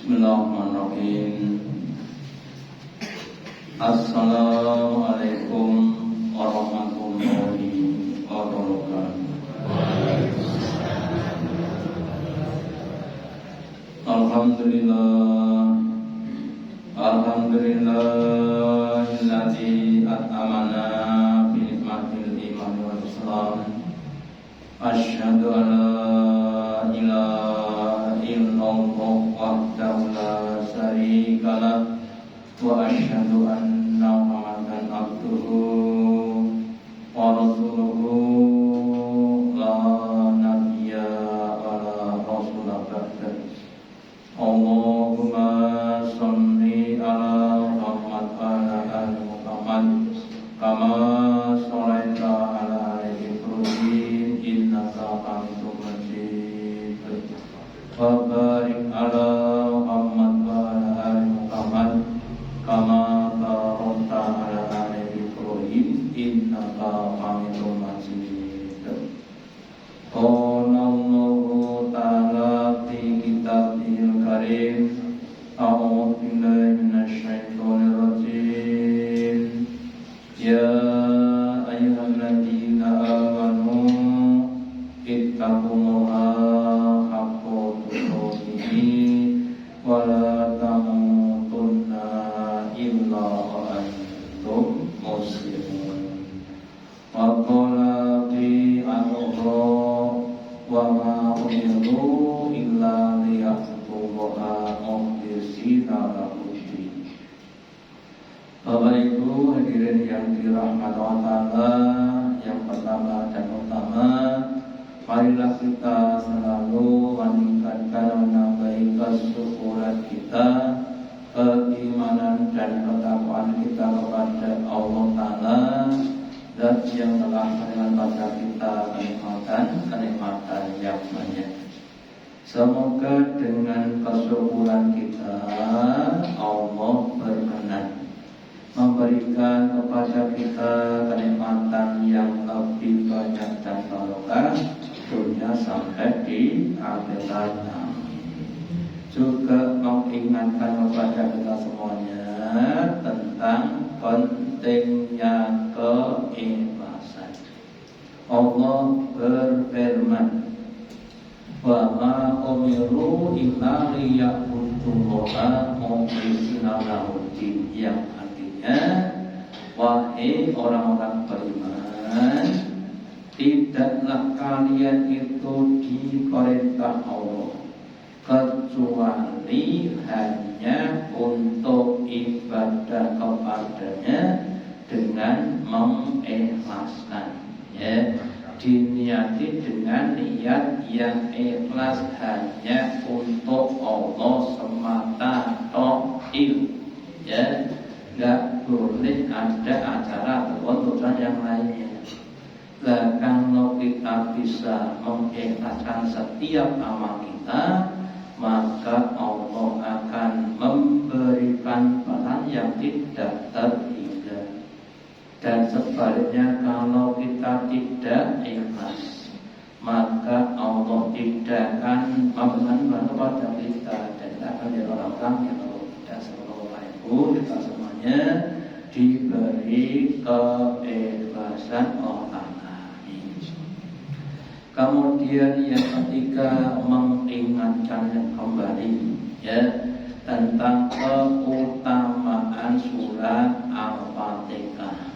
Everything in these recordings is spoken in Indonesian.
Bismillahirrahmanirrahim. Assalamualaikum warahmatullahi wabarakatuh. Alhamdulillahilladzi at'amana bi nikmatil iman wal islam. Asyhadu an la ilaha illallah wahdahu la syarika lah wa asyhadu anna Muhammadan abduhu wa rasuluhu la nabiyya wa la rasula ba'dahu. Allahumma sholli ala Muhammad wa ala ali Muhammad kama shallaita ala ali Ibrahim innaka Hamidum Majid. Wa barik ala Muhammad wa ala ali Muhammad kama barakta ala ali Ibrahim innaka Hamidum Majid. Qala Allahu ta'ala fi kitabihil karim. A'udzu billahi minasy syaithanir rajim. Ya ayyuhalladzina amanu ittaqullaha haqqa tuqatih wa la tamutunna illa wa antum muslimun. Wa qala fi al-ukhra wa ma umiru illa liya'budullaha mukhlisina lahu-d-din. Bapak Ibu hadirin yang dirahmati Allah, yang pertama dan utama, marilah kita selalu meningkatkan menambahi kesyukuran kita, keimanan dan ketakwaan kita kepada Allah Ta'ala, dan yang telah memberikan pada kita kenikmatan yang banyak. Semoga dengan kesyukuran kita Allah berkenan memberikan kepada kita kenikmatan yang lebih banyak dan barokah dunia sampai di akhirat. Juga mengingatkan kepada kita semuanya tentang pentingnya keikhlasan. Allah berfirman, wa ma umiru illa liya'budullaha mukhlisina lahu-d-din, yang artinya, wahai orang-orang beriman, tidaklah kalian itu diperintah Allah kecuali hanya untuk ibadah kepadanya dengan mengikhlaskan, ya, diniati dengan niat yang ikhlas hanya untuk Allah semata to'il, ya, nggak boleh ada acara atau urusan yang lainnya. Nah, kalau kita bisa mengikhlaskan setiap amal kita, maka Allah akan memberikan balasan yang tidak terhingga. Dan sebaliknya, kalau kita tidak ikhlas, maka Allah tidak akan memberikan balasan kepada kita, dan kita akan jadi orang-orang yang tidak semoga Ibu kita semuanya diberi keikhlasan Allah. Kemudian yang ketiga, mengingatkan kembali, ya, tentang keutamaan surat Al-Fatihah.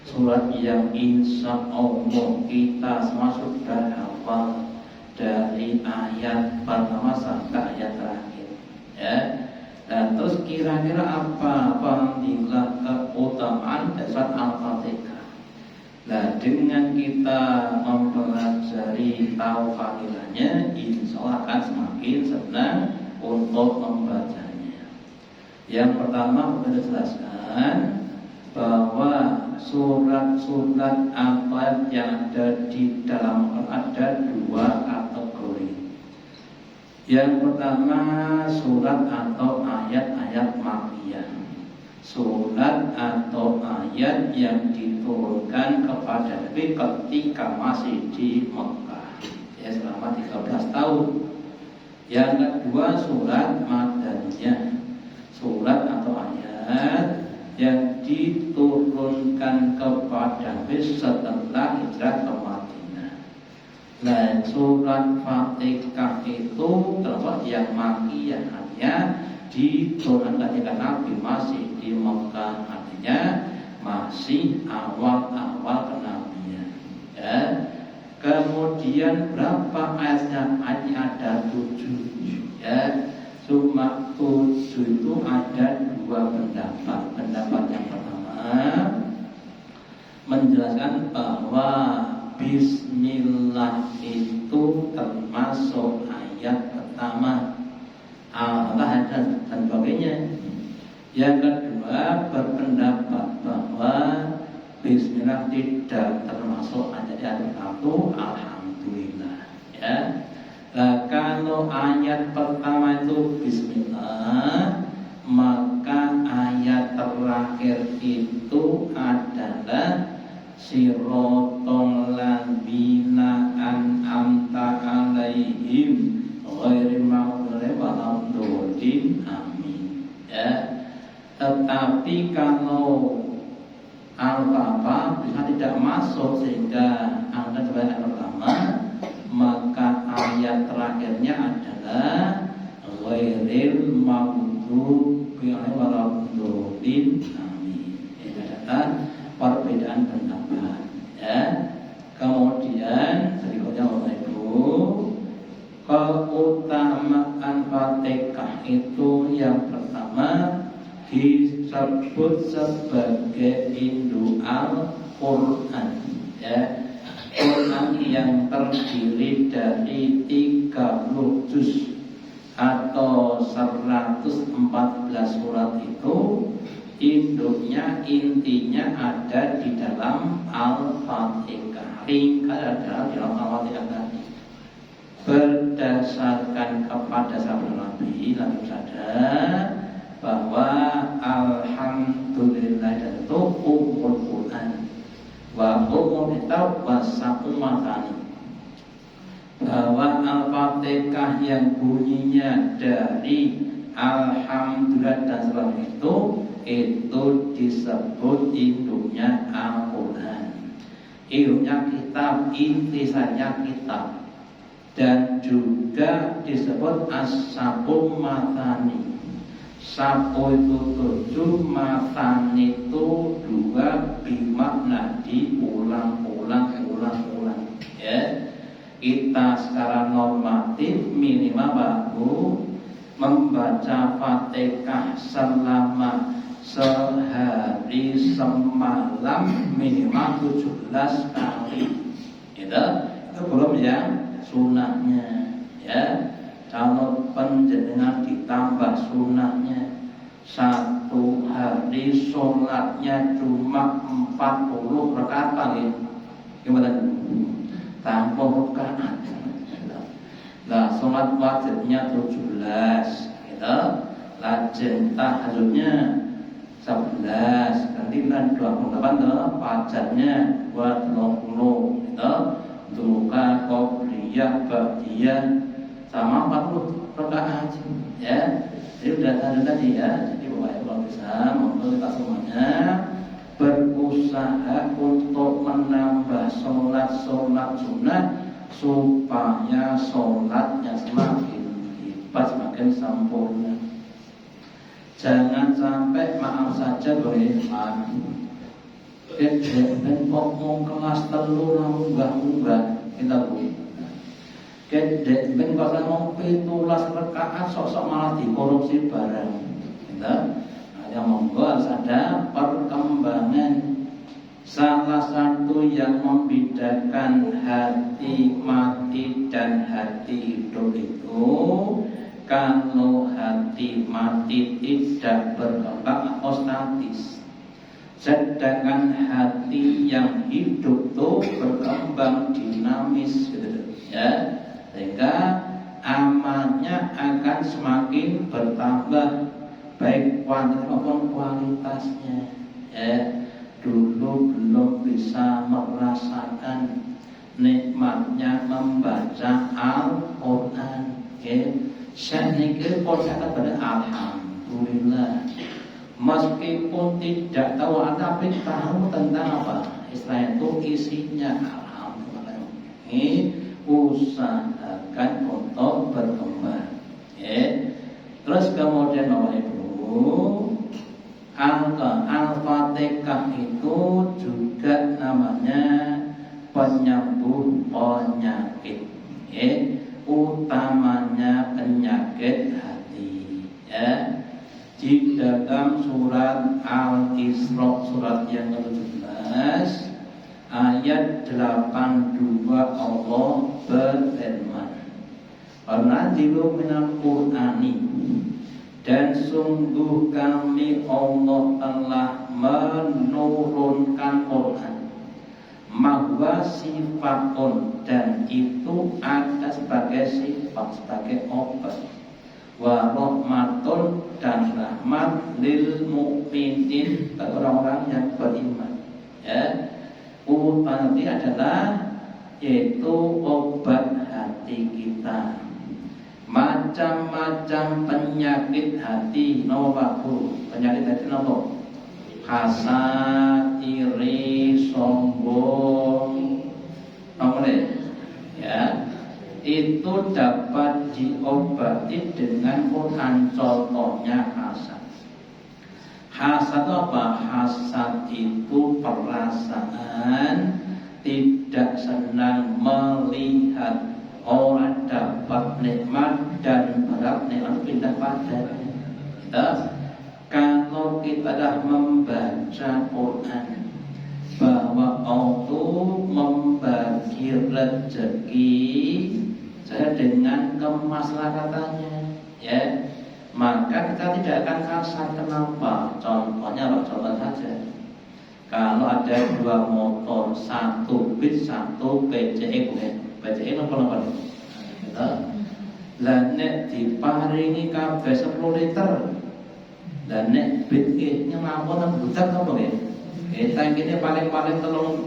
Surat yang insya Allah kita semua sudah hafal dari ayat pertama sampai ayat terakhir, ya. Dan terus kira-kira apa apabila keutamaan dari surat Al-Fatihah? Nah, dengan kita mempelajari tahu fadilahnya, insya Allah akan semakin senang untuk membacanya. Yang pertama, kita jelaskan bahwa surat-surat apa yang ada di dalam ada dua kategori. Yang pertama, surat atau ayat-ayat makkiyah. Surat atau ayat yang diturunkan kepada Nabi ketika masih di Mekah, ya, selama 13 tahun. Yang kedua, surat Madani. habis setelah hijrah ke Madinah. Nah, surat Fatihah itu termasuk yang makiyah, artinya diturunkan ketika Nabi masih di Mekah, artinya masih awal-awal kenabian. Ya. Kemudian berapa ayatnya? Ayatnya ada 7. Ya. Cuma 7 itu ada 2 pendapat. Pendapat yang pertama menjelaskan bahwa Bismillah itu termasuk ayat pertama, Allah dan sebagainya. Yang kedua berpendapat bahwa Bismillah tidak termasuk ayat satu, alhamdulillah. Ya. Nah, kalau ayat pertama itu Bismillah, maka ayat terakhir itu adalah Siratal ladzina an'amta 'alaihim ghairil maghdubi 'alaihim amin. Ya. Tetapi kalau Al-Fatihah bisa tidak masuk sehingga angka sebagai ayat pertama, maka ayat terakhirnya adalah ghairil maghdubi 'alaihim amin. Ini adalah perbedaan pendapat. Ya. Kemudian berikutnya Bapak Ibu, keutamaan Fatihah itu yang pertama disebut sebagai induk Al-Quran. Ya. Quran yang terdiri dari 30 juz atau 114 surat itu induknya, intinya ada di dalam Al-Fatihah. Ringkas adalah di dalam Al-Fatihah tadi. Berdasarkan kepada sabda Nabi sadar bahwa alhamdulillah itu umul Quran wa umul kitab wa sa'umatani, bahwa Al-Fatihah yang bunyinya dari alhamdulillah dan sebagainya itu disebut induknya Al-Quran, induknya kitab, intisarinya kitab, dan juga disebut as-sab'u matani. Sapu itu 7, matani itu 2, bimakna diulang-ulang. Ya. Kita secara normatif minimal baru membaca Fatihah selama sehari semalam minimal 17 kali. Itu belum yang sunahnya. Ya. Kalau penjenengan ditambah sunahnya, 1 hari sholatnya cuma 40 rakaat kali. Gimana? Tanpa rakaat. Nah, sholat wajibnya 17, gitu. Lajeng tahajudnya 11, nanti 28 tuh, fajarnya 20, gitu. Duka, qobliyah, ba'diyah sama 40 rakaat, ya. Jadi udah tadi ya. Jadi Bapak Ibu bisa monggo kita semuanya berusaha untuk menambah sholat sunnah supaya sholatnya semakin hebat, semakin sempurna. Jangan sampai maaf saja berhemat. Ben kok mau kelas 3 munggah kita Bu. Kedek ben kok mau 17 rakaat sok-sok malah dikorupsi barang. Kita yang monggo harus ada perkembangan. Salah satu yang membedakan hati mati dan hati hidup itu, kalau hati mati tidak berkembang atau statis, sedangkan hati yang hidup itu berkembang dinamis, gitu ya. Sehingga amalnya akan semakin bertambah, baik kuantitas maupun kualitasnya. Ya, dulu belum bisa merasakan nikmatnya membaca Al-Quran. Ya, saya nikir akan pada alhamdulillah. Meskipun tidak tahu, tapi tahu tentang apa? istilah itu isinya alhamdulillah. Ini usahakan untuk berkembang. Terus kemudian Bapak Ibu, Al-Fatihah itu juga namanya penyembuh penyakit, utamanya penyakit hati. Di dalam surat Al-Isra surat yang ke-17 ayat 82 Allah berfirman, "Nazilu minal Qur'ani," dan sungguh kami Allah telah menurunkan Quran, mahwa sifatun, dan itu ada sebagai sifat, sebagai obat, wa rahmatun, dan rahmat lil mu'minin, bagi orang-orang yang beriman. Nanti adalah yaitu obat hati kita. Macam-macam penyakit hati nomor penyakit hati nomor hasad, iri, sombong, nomor itu dapat diobati dengan Quran. Contohnya hasad. Hasad apa? Hasad itu perasaan tidak senang melihat orang dapat nikmat dan berat nikmat pindah padanya. Kalau kita dah membaca Quran bahwa Allah membagi rezeki dengan kemaslahatanya, maka kita tidak akan kasar. Kenapa? Contohnya, contoh saja. Kalau ada 2 motor, 1 bis, 1 PCE, PCE apa? Lah nek diparingi kabeh 10 liter. Lah nek bit iki nglampun nang budak apa nggih? Tangkine paling-paling 3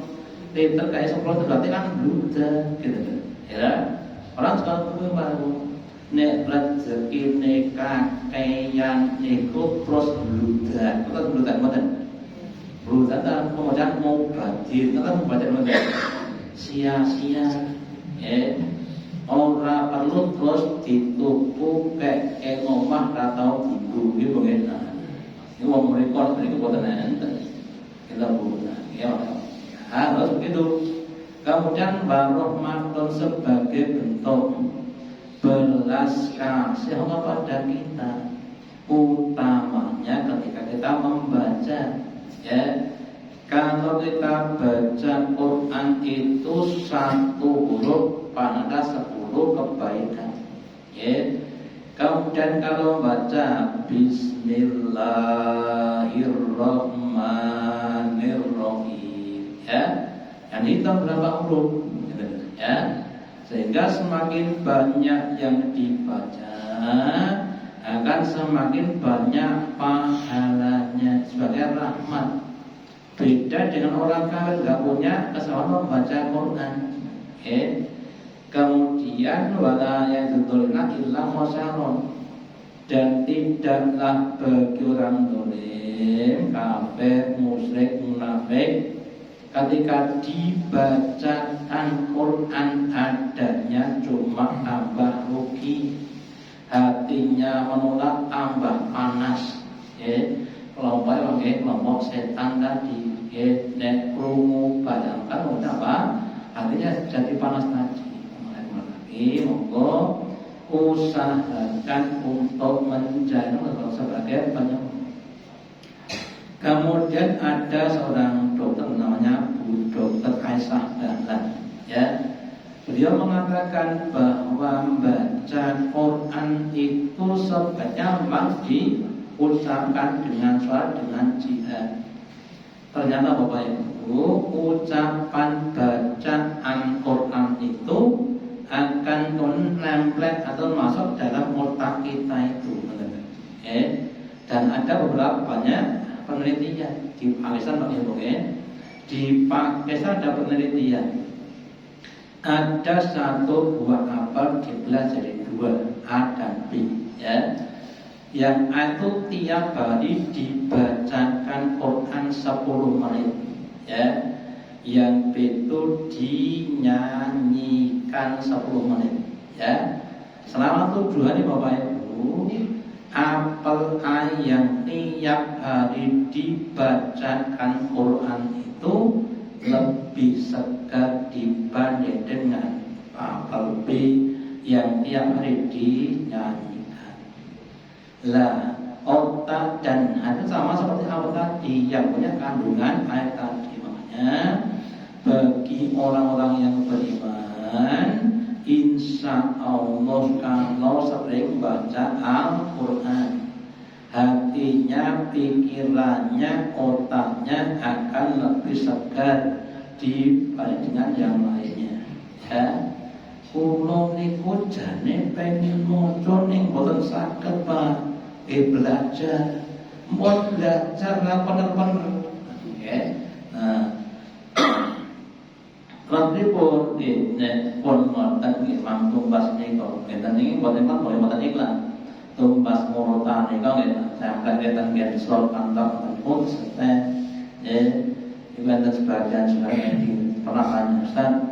liter kae 10 liter berarti kan budak gitu. Ya. Orang sekarang kuwi baru nek rezekine kakeyan niku terus bludak. Betul bludak mboten? Bludak ta kemudian mau banjir, kan baca mboten. Sia-sia. Ora perlu terus dituku kek omah ra tau dibu iki mungkin. Ini wong mriko boten enten. Kita buka. Ya. Harus begitu. Kemudian warahmatun sebagai bentuk belas kasih Allah pada kita, utamanya ketika kita membaca. Kalau kita baca Quran itu 1 huruf pada 10 kebaikan. Kemudian kalau baca Bismillahirrahmanirrahim, yang itu berapa huruf? Sehingga semakin banyak yang dibaca akan semakin banyak pahalanya sebagai rahmat. Beda dengan orang kafir gak punya kesempatan membaca Quran. Kemudian wala yadzulna illa masyarun, dan tidaklah bagi orang dolim, kafir, musyrik, munafik, ketika dibacakan Quran adanya cuma tambah rugi, hatinya menolak tambah panas. Kelompok setan tadi, nek krungu bayangkan apa? Hatinya jadi panas tadi. Monggo usahakan untuk menjadi sebagai penyembuh. Kemudian ada seorang dokter namanya Bu Dokter Aisyah Dahlan. Beliau mengatakan bahwa membaca Quran itu sebaiknya memang diucapkan dengan suara dengan jihad. Ternyata Bapak Ibu, ucapan bacaan Quran itu akan nempel atau masuk dalam otak kita itu. Dan ada beberapa banyak penelitian di Pakistan, Pak Ibu. Di Pakistan ada penelitian. Ada 1 buah apel dibelah jadi 2, A dan B. Yang itu tiap hari dibacakan Quran 10 menit. yang itu dinyanyikan 10 menit ya. Selama 7 hari Bapak Ibu, apel yang tiap hari dibacakan Quran itu lebih segar dibanding dengan apel B yang tiap hari dinyanyikan. Lah, otak dan hati sama seperti apa tadi, yang punya kandungan air tadi. Makanya bagi orang-orang yang beriman, insya Allah kalau sering baca Al-Quran, hatinya, pikirannya, otaknya akan lebih segar dibanding dengan yang lainnya ya. Kulo niku jane pengen maca ning boten saged Pak. Belajar. Mun belajar lah bener-bener. Ya. Nah. Pripun nek pun ngoten nggih Mang Tumbas nika. Enten niki boten boleh boten iklan. Tumbas Murota nika nggih sampeyan enten nggih slot kantor pun seteh. Ibadah sebagian di pernah Ustaz,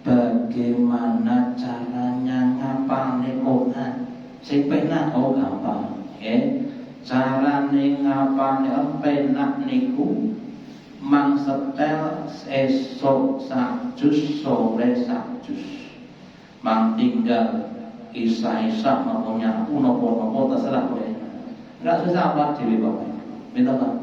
bagaimana caranya ngapalne Quran? Sing penak gampang, carane ngapalne penak niku mang setel esok sajus sore sajus. Mang tinggal isa-isa maupun nopo terserah kowe. Enggak susah apa dhewe Bapak. Minta Pak.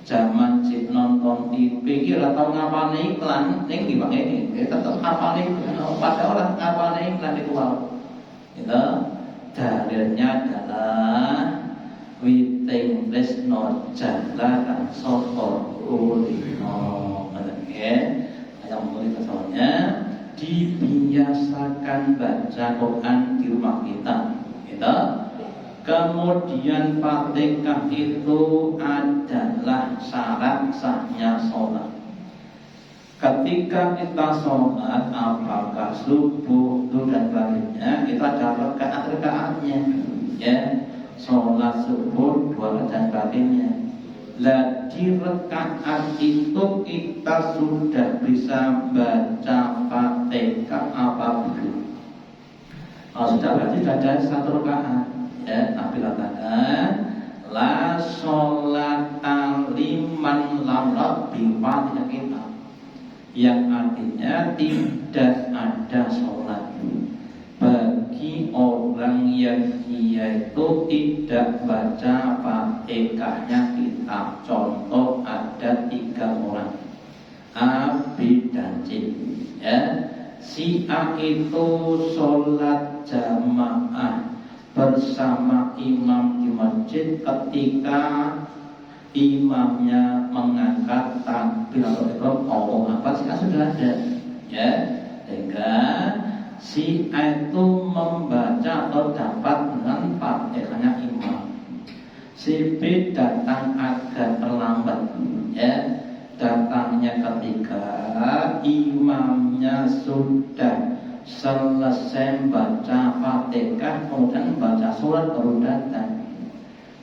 Zaman cik nonton TV kira tau ngapalne iklan ning di Bang ini, tetep ngapalne iklan. Pada orang ngapalne iklan di kuwau. Itu dalilnya adalah witing lesno jalaran soto ulino. Yang mulai kesoalnya dibiasakan baca Quran di rumah kita. Kemudian Fatihah itu adalah syarat sahnya sholat. Ketika kita sholat, apakah subuh, dan lainnya, kita ada rakaat-rakaatnya ya. Sholat subuh 2 dan lainnya. Lah di rakaat itu kita sudah bisa baca Fatihah apa belum? Kalau sudah berarti ada 1 rakaat. Ya, Nabi katakan la sholata liman lam bi Fatihah kita, yang artinya tidak ada sholat bagi orang yang dia itu tidak baca Fatihahnya kitab. Contoh ada 3 orang, A, B, dan C ya. Si A itu sholat jamaah bersama imam di masjid ketika imamnya mengangkat takbiratul ihram Allah apa sih sudah ada ya, sehingga si A itu membaca atau dapat dengan Fatihahnya imam. Si B datang agak terlambat ya, datangnya ketika imamnya sudah selesai baca Fatihah, kemudian baca surat baru datang.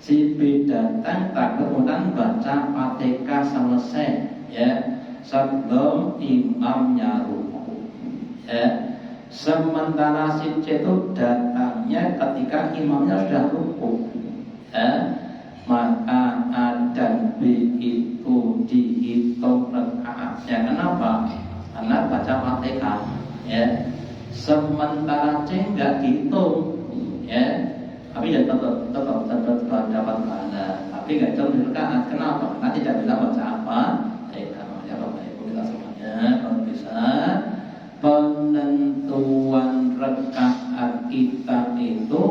Si B datang tak kemudian baca Fatihah selesai ya, sebelum imamnya ruku ya. Sementara si C itu datangnya ketika imamnya sudah ruku ya, maka A dan B itu dihitung rakaatnya. Kenapa? Karena baca Fatihah ya. Sementara C enggak dihitung ya, tapi ya tetap dapat pahala, tapi enggak hitung rakaat. Kenapa? Karena tidak bisa baca apa? Ya Bapak Ibu kita semuanya, kalau bisa penentuan rakaat kita itu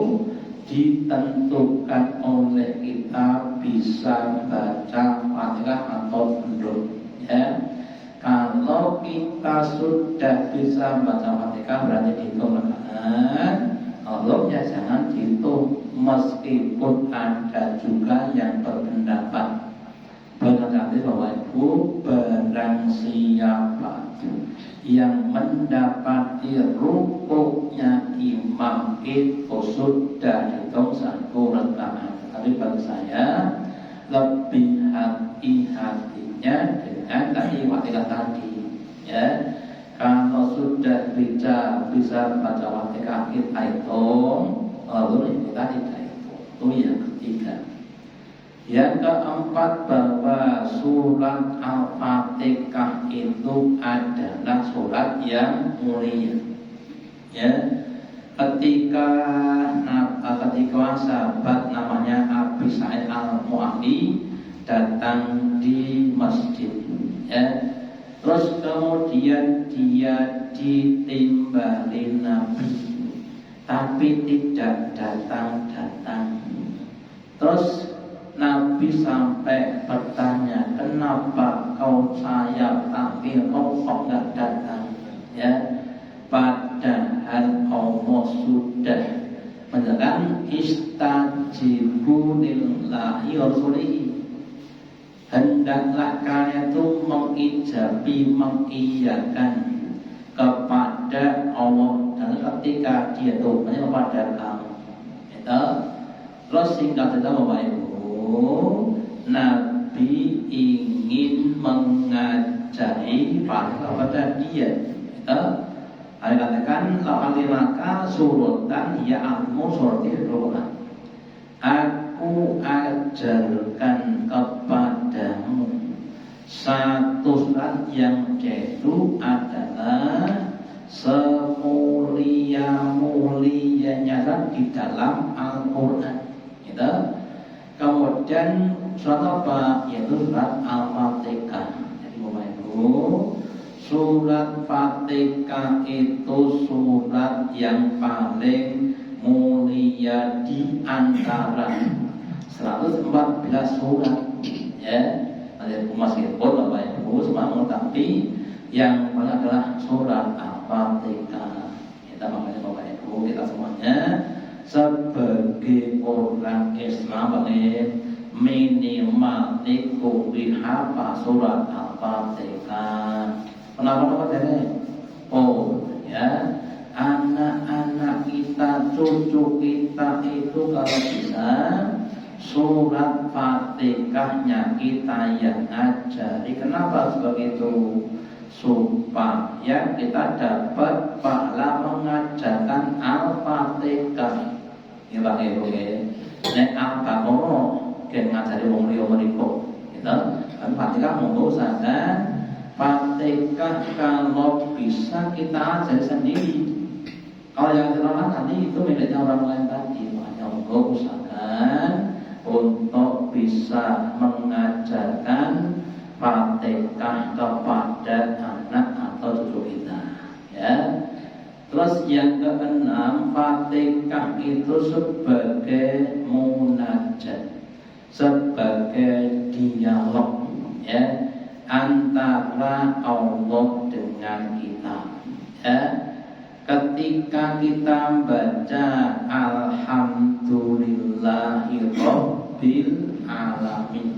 ditentukan oleh kita bisa baca Fatihah atau belum ya. Kalau kita sudah bisa baca Fatihah berarti dihitung rakaat. Kalau ya jangan dihitung, meskipun ada juga yang berpendapat berkata bahwa Ibu, barang siapa yang mendapati rukuknya imam itu sudah dihitung 1 rakaat. Tapi bagi saya lebih hati-hatinya kan tadi Fatihah tadi ya. Kalau sudah bisa baca Fatihah kita hitung, lalu kita tidak hitung. Itu yang ketiga. Yang keempat, bahwa surat Al-Fatihah itu adalah surat yang mulia. Ya, ketika sahabat namanya Abi Sa'id Al-Mu'alli datang di masjid, ya, terus kemudian dia ditimbali Nabi, tapi tidak datang. Terus Nabi sampai bertanya, kenapa kau saya tampil kau kok nggak datang? Ya, padahal Allah sudah menyatakan istajibu lillahi wa rasulihi. Hendaklah kalian itu mengiyakan kepada Allah dan ketika dia itu kepada kamu. Itu terus singkat cerita Bapak Ibu, Nabi ingin mengajari kepada dia. Itu ada katakan la'alimaka suratan ya'amu surati Al-Quran. Aku ajarkan kepadamu satu surat yang itu adalah semulia-mulianya di dalam Al-Quran. Gitu. Kemudian surat apa? Yaitu surat Al-Fatihah. Jadi Bapak Ibu, surat Fatihah itu surat yang paling mulia di antara 114 surat. Ya, meskipun Bapak Ibu semua mengetahui yang paling adalah surat Al-Fatihah. Kita makanya Bapak Ibu, kita semuanya sebagai orang Islam minimal dikuli hafal surat Al-Fatihah. Kenapa dari? Oh ya, anak-anak kita, cucu kita itu kalau bisa surat Fatihahnya kita yang ajari. Kenapa seperti itu? Supaya kita dapat pahala mengajarkan Al-Fatihah. Ya Pak Ibu ya. Nek Al-Baqarah kan ngajari wong liya mriku. Gitu. Kan Fatihah monggo usahakan Fatihah kalau bisa kita ajari sendiri. Kalau yang terlalu nanti itu miliknya orang lain tadi. Makanya monggo usahakan untuk bisa mengajarkan Fatihah kepada anak atau cucu kita, ya. Terus yang keenam, Fatihah itu sebagai munajat, sebagai dialog, ya, antara Allah dengan kita, ya. Ketika kita baca Alhamdulillahirabbil alamin,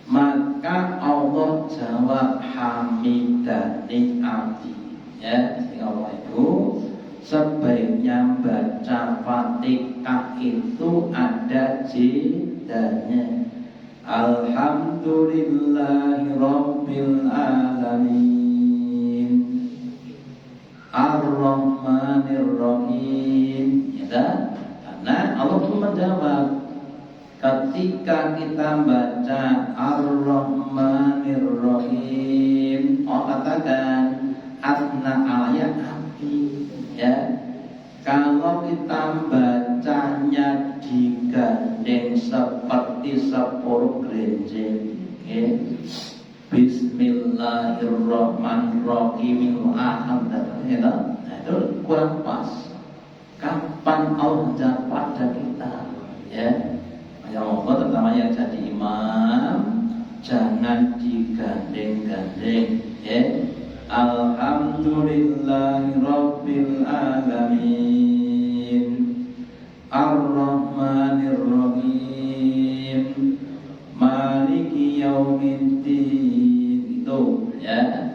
maka Allah jawab hamidani abdi. Ya, sehingga itu sebaiknya baca Fatihah itu ada jedanya. Alhamdulillahirabbil alamin, Ar-Rahmanir-Rahim. Ya, karena Allah pun menjawab. Ketika kita baca Ar-Rahmanir-Rahim, Allah katakan asna ayat abdi, ya. Kalau kita bacanya digandeng seperti 10 gelenjeng, ya. Bismillahirrahmanirrahim, alhamdulillah. Nah, itu kurang pas. Kapan Allah jawab pada kita, ya? Yang Allah terutama yang jadi imam jangan digandeng-gandeng, ya. Alhamdulillahirabbil alamin, Ar-Rahmanir-Rahim, Maliki yaumiddin. Itu, ya.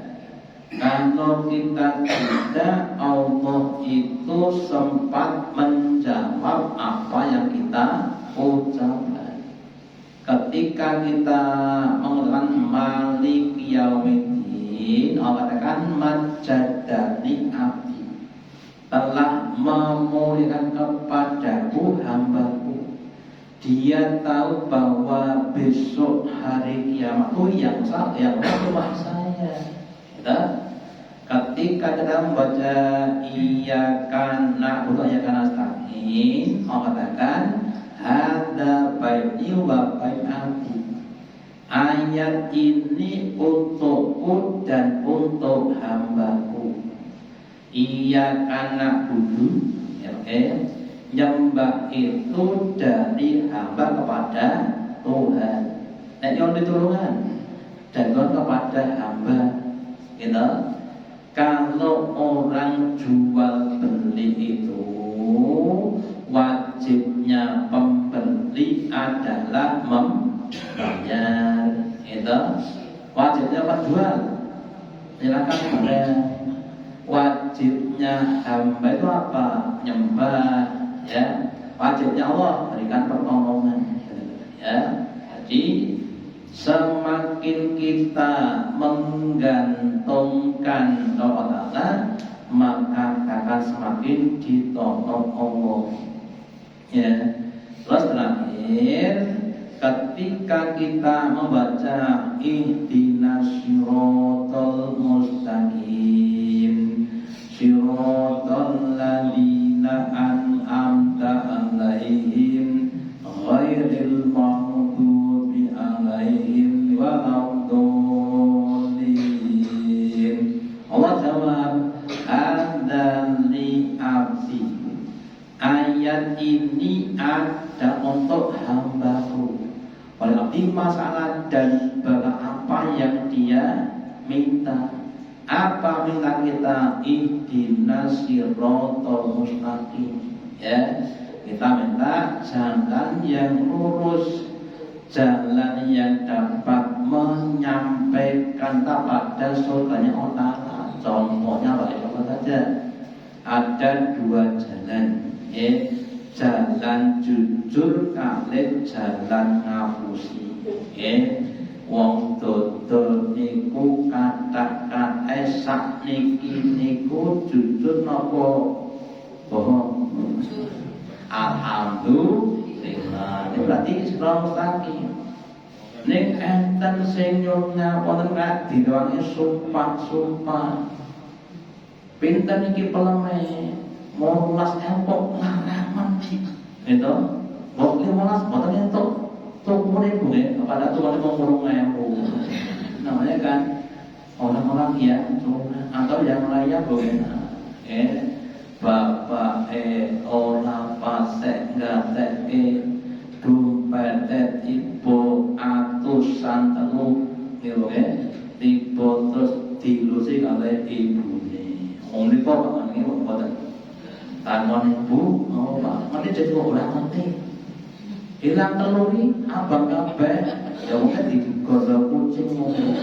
Kalau kita tidak, Allah itu sempat menjawab apa yang kita ucapkan. Ketika kita mengatakan Malik Yaumiddin, Allah katakan majadani abdi, telah memuliakan kepadaku hambaku. Dia tahu bahwa besok hari kiamatku yang cuma saya. Kita ketika kita membaca iyyaka na'budu wa iyyaka nasta'in, Allah katakan hadza baini wa bain abdi. Ayat ini untukku dan untuk hambaku. Iyyaka na'budu, nyembah itu dari hamba kepada Tuhan. Nek yang ditulungan dan kepada hamba. Gitu. Kalau orang jual beli itu, wajibnya pembeli adalah membayar. Itu wajibnya penjual silakan bayar. Wajibnya hamba itu apa? Nyembah, ya. Wajibnya Allah berikan pertolongan, ya. Jadi semakin kita menggantungkan Allah Ta'ala, maka akan semakin ditolong Allah, ya. Terus terakhir, ketika kita membaca ihdinas siratal mustaqim, siratal ladzina an'amta 'alaihim ghairil maghdubi 'alaihim waladdallin. Allah jawab, adzani abdi. Ayat ini ada untuk hambaku. Oleh abdi masalah dan apa yang dia minta. Apa minta kita? Ihdinas siratal mustaqim, ya. Kita minta jalan yang lurus, jalan yang dapat menyampaikan kepada surganya Allah. Contohnya apa saja? Ada dua jalan, ya. Jalan jujur kali jalan ngapusi, ya. Wong dodol niku kata-kata sak niki niku jujur napa bohong? Alhamdulillah. Ini berarti Islam mustaqim. Ning enten sing nyuwun wonten kadi doange sumpah-sumpah. Pinten iki peleme 18 empok ngaraman. Itu, kok 15 boten entuk. Tukurin gue kepada Tuhan mau ngurung ngewu, namanya kan orang-orang yang curang atau yang lainnya boleh. Bapak orang pasek nggak dompet ibu atusan telu, gitu tipe terus dilusi oleh ibu nih. Ini kok kan ini bukan tangan ibu, nanti jadi orang nanti. Hilang telur ni abang kabeh ya mungkin digodok kucing mungkin.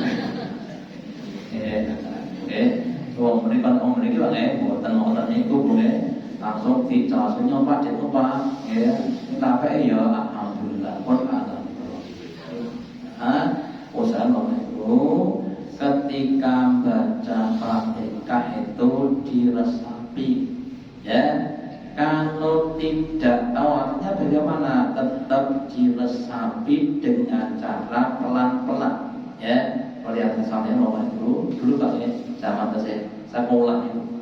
Wong mriki wae mboten wonten niku boleh langsung dicasnya Pak Dik Pak, ya. Tapi ya alhamdulillah pun alhamdulillah. Usaha itu ketika baca Fatihah itu diresapi, ya. Kalau tidak tahu artinya bagaimana, tetap diresapi dengan cara pelan-pelan, ya. Kalau lihat misalnya dulu kalau zaman saya sekolah itu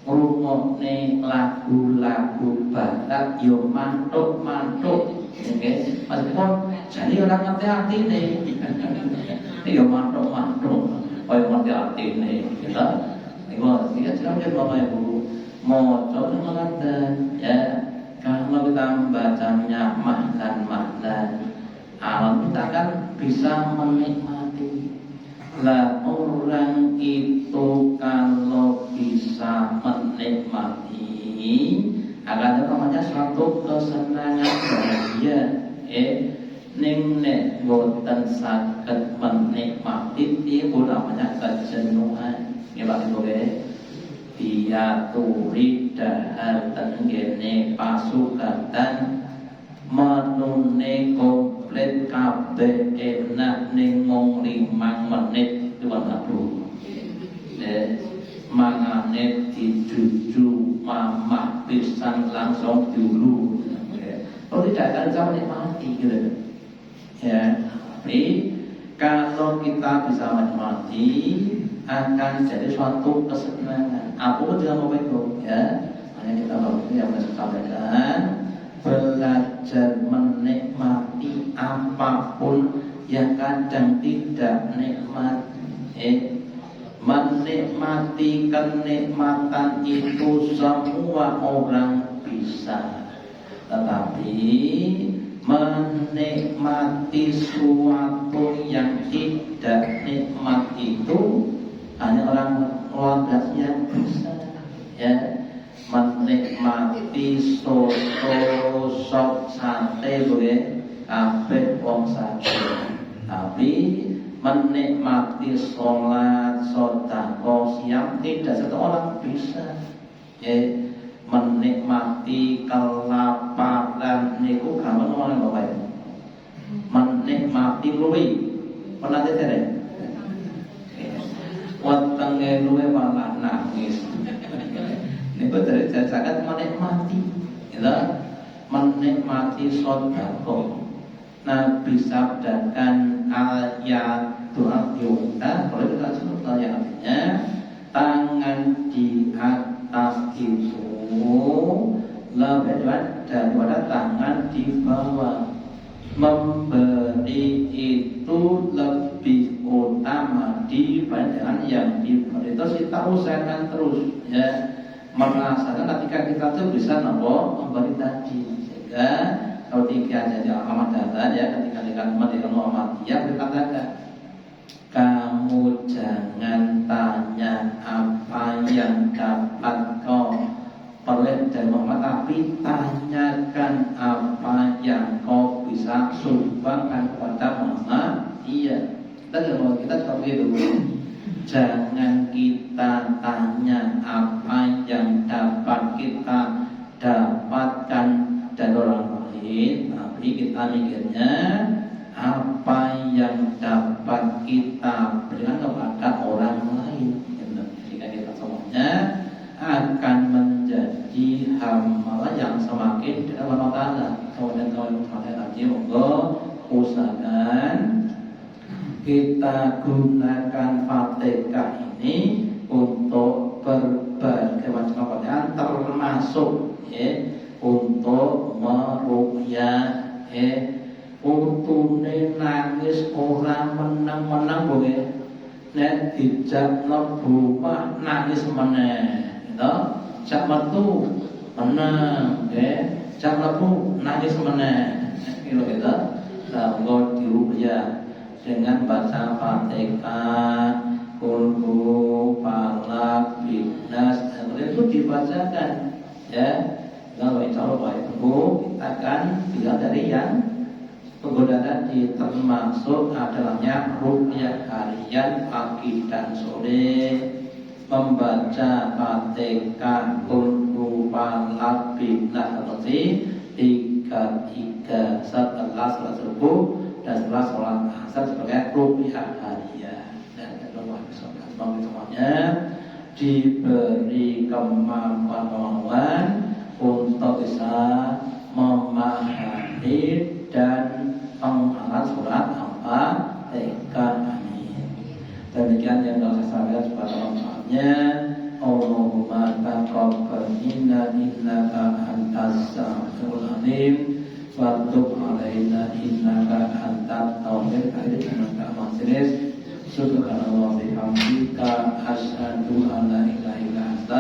ngurungokne lagu-lagu barat yo mantuk-mantuk, oke. Meskipun jadi orang ngerti hati nih, yo mantuk-mantuk, kaya ngerti hati nih, kita. Iku dia jelas Bapak Ibu. Moco mengatakan, ya, kalau kita membacanya mahdan, alam kita kan bisa menikmati. Lah orang itu kalau bisa menikmati, akan namanya suatu kesenangan bahagia. Ning nek boten saged menikmati itu namanya kejenuhan. Ya Pak Ibu ya. Diaturi dahar tenggene pasukatan menune komplit kabeh enak ning mung 5 bisa menikmati gitu. Ya, tapi kalau kita bisa menikmati akan jadi suatu kesenangan. Apapun dengan Bapak Ibu, ya. Makanya kita waktu yang saya sampaikan, belajar menikmati apapun yang kadang tidak nikmat. Menikmati kenikmatan itu semua orang bisa, tetapi menikmati suatu yang tidak nikmat itu hanya orang luar biasa yang bisa. Ya, menikmati soto sop sate boleh kabeh wong sate, tapi menikmati sholat, sedekah, siam tidak satu orang bisa. Ya, menikmati kelaparan niku gampang orang Bapak Ibu. Menikmati luwi pernah tidak? Wetenge luwe malah nangis. Niku sangat menikmati, ya, menikmati sedekah. Nabi sabdakan ayat doa diunta, kalau kita sebut ayatnya, tangan di atas itu lebih daripada tangan di bawah. Memberi itu lebih utama dibandingkan yang diberi. Terus kita usahakan terus, ya, merasakan ketika kita tuh bisa memberi tadi, sehingga kalau tiga jadi Ahmad Dahlan, ya, ketika dikatakan Muhammadiyah berkatakan, kamu jangan tanya apa yang dapat kau peroleh dari Muhammad, tapi tanyakan apa yang kau bisa sumbangkan kepada Muhammadiyah. Kita seperti itu. Jangan kita tanya apa yang dapat kita dapatkan dari orang lain, tapi kita mikirnya apa yang dapat kita berikan kepada orang lain. Jika kita semuanya akan menjadi hamba yang semakin dekat kepada Allah. Kemudian tadi monggo usahakan kita gunakan Fatihah ini untuk berbagai macam kepercayaan, termasuk, ya, untuk meruqyah, utune nangis orang menang-menang boleh, nek dijak mlebu nangis meneh, gitu. Jak metu menang, jak mlebu nangis meneh, gitu. Lalu diruqyah dengan baca Fatihah, Qul Falaq, Nas, itu dibacakan, ya. Kalau insya Allah Bapak Ibu, kita akan lihat dari yang kemudian tadi, termasuk adalahnya ruqyah harian pagi dan sore, membaca Fatihah, Qul Falaq, Nas, seperti 3 setelah sholat subuh dan setelah sholat asar sebagai ruqyah harian. Dan Allah semuanya diberi kemampuan untuk bisa memahami dan menghafal surat Al-Fatihah. Amin. Demikian yang telah saya sampaikan kepada manfaatnya. Allahumma taqabbal minna innaka antas samiul alim wa tub alaina innaka antat tawwabur rahim. Innaka maghfiris. Subhanallah bihamdika asyhadu an la ilaha illa anta